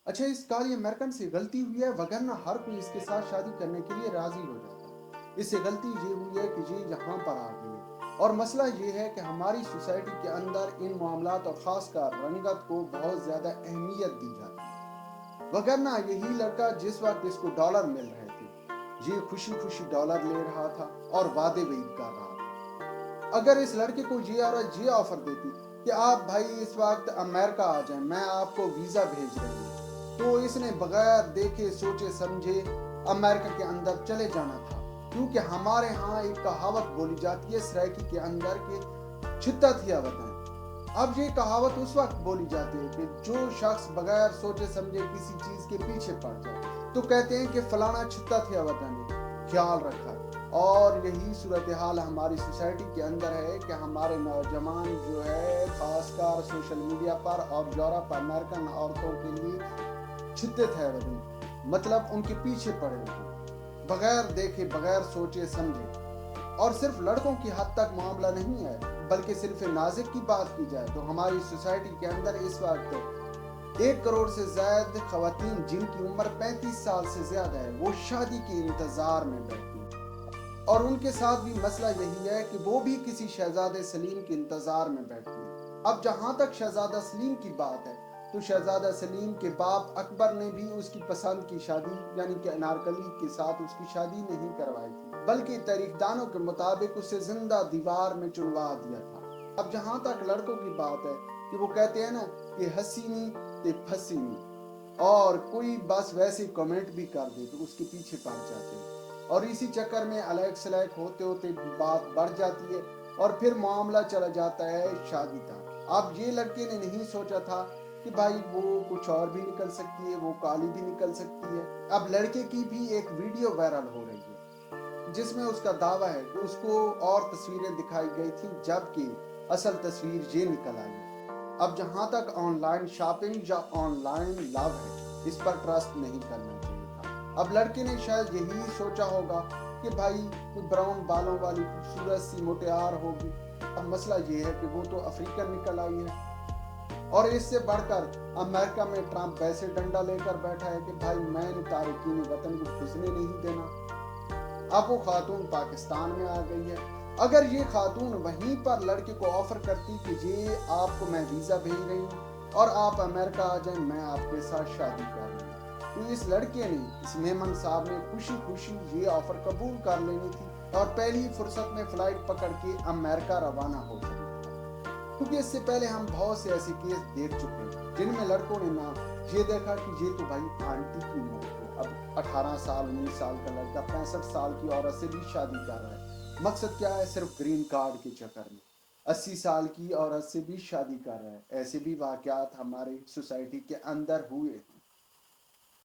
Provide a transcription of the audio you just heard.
اچھا اس کا یہ امریکن سے غلطی ہوئی ہے وگرنہ ہر کوئی اس کے ساتھ شادی کرنے کے لیے راضی ہو جاتا ہے۔ اس سے غلطی یہ ہوئی ہے کہ یہ یہاں پر آ گئی ہے، اور مسئلہ یہ ہے کہ ہماری سوسائٹی کے اندر ان معاملات اور خاص کر رنگت کو بہت زیادہ اہمیت دی جاتی ہے، وگرنہ یہی لڑکا جس وقت اس کو ڈالر مل رہے تھے یہ خوشی خوشی ڈالر لے رہا تھا اور وعدے وعید کر رہا تھا۔ اگر اس لڑکے کو یہ عورت یہ آفر دیتی کہ آپ بھائی اس وقت امریکہ آ جائیں، میں آپ کو ویزا بھیج رہی ہوں، تو اس نے بغیر دیکھے سوچے سمجھے امریکہ کے اندر چلے جانا تھا، کیونکہ ہمارے ہاں ایک کہاوت بولی جاتی ہے سرائکی کے اندر کہ چھتا تھیا وطن۔ اب یہ کہاوت اس وقت بولی جاتی ہے کہ جو شخص بغیر سوچے سمجھے کسی چیز کے پیچھے پڑ جائے تو کہتے ہیں کہ فلانا چھتا تھیا وطن نے خیال رکھا۔ اور یہی صورتحال ہماری سوسائٹی کے اندر ہے کہ ہمارے نوجوان جو ہے خاص کر سوشل میڈیا پر اور یورپ امریکن عورتوں کے لیے چھتے تھے وطن، مطلب ان کے پیچھے پڑے ہوئے بغیر دیکھے بغیر سوچے سمجھے۔ اور صرف لڑکوں کی حد تک معاملہ نہیں ہے، بلکہ صرف نازک کی بات کی جائے تو ہماری سوسائٹی کے اندر اس وقت 1 کروڑ سے زائد خواتین جن کی عمر 35 سال سے زیادہ ہے وہ شادی کے انتظار میں بیٹھی ہیں، اور ان کے ساتھ بھی مسئلہ یہی ہے کہ وہ بھی کسی شہزادہ سلیم کے انتظار میں بیٹھی ہیں۔ اب جہاں تک شہزادہ سلیم کی بات ہے تو شہزادہ سلیم کے باپ اکبر نے بھی اس کی پسند کی شادی یعنی کہ انارکلی کے ساتھ اس کی شادی نہیں کروائی تھی، بلکہ تاریخ دانوں کے مطابق اسے زندہ دیوار میں چنوا دیا تھا۔ اب جہاں تک لڑکوں کی بات ہے کہ وہ کہتے ہیں نا کہ حسینی تے پھسینی، اور کوئی بس ویسے کمنٹ بھی کر دے تو اس کے پیچھے پڑ جاتے ہیں، اور اسی چکر میں الیک سلیک ہوتے ہوتے بات بڑھ جاتی ہے اور پھر معاملہ چلا جاتا ہے شادی تک۔ اب یہ لڑکے نے نہیں سوچا تھا کہ بھائی وہ کچھ اور بھی نکل سکتی ہے، وہ کالی بھی نکل سکتی ہے۔ اب لڑکے کی بھی ایک ویڈیو وائرل ہو رہی ہے جس میں اس کا دعویٰ ہے کہ اس کو اور تصویریں دکھائی گئی تھیں جبکہ اصل تصویر یہ نکل آئی ہے۔ اب جہاں تک آن لائن شاپنگ یا آن لائن لو ہے اس پر ٹرسٹ نہیں کرنا چاہیے تھا۔ اب لڑکے نے شاید یہی سوچا ہوگا کہ بھائی کوئی براؤن بالوں والی خوبصورت سی موٹیار ہوگی۔ اب مسئلہ یہ ہے کہ وہ تو افریقن نکل آئی ہے، اور اس سے بڑھ کر امریکہ میں ٹرمپ ویسے ڈنڈا لے کر بیٹھا ہے کہ بھائی میں نے تارکین وطن کو گھسنے نہیں دینا۔ اب وہ خاتون پاکستان میں آ گئی ہے۔ اگر یہ خاتون وہیں پر لڑکے کو آفر کرتی کہ یہ آپ کو میں ویزا بھیج رہی ہوں اور آپ امریکہ آ جائیں، میں آپ کے ساتھ شادی کر رہی ہوں، تو اس لڑکے نے اس میمن صاحب نے خوشی خوشی یہ آفر قبول کر لینی تھی اور پہلی فرصت میں فلائٹ پکڑ کے امریکہ روانہ ہو جانا تھا، کیونکہ اس سے پہلے ہم بہت سے ایسے کیس دیکھ چکے ہیں جن میں لڑکوں نے نہ یہ دیکھا کہ یہ تو بھائی آنٹی کی عمر ہے، اب 18 سال 19 سال کا لڑکا 65 سال کی عورت سے بھی شادی کر رہا ہے، مقصد کیا ہے؟ صرف گرین کارڈ کے چکر میں 80 سال کی عورت سے بھی شادی کر رہا ہے۔ ایسے بھی واقعات ہمارے سوسائٹی کے اندر ہوئے۔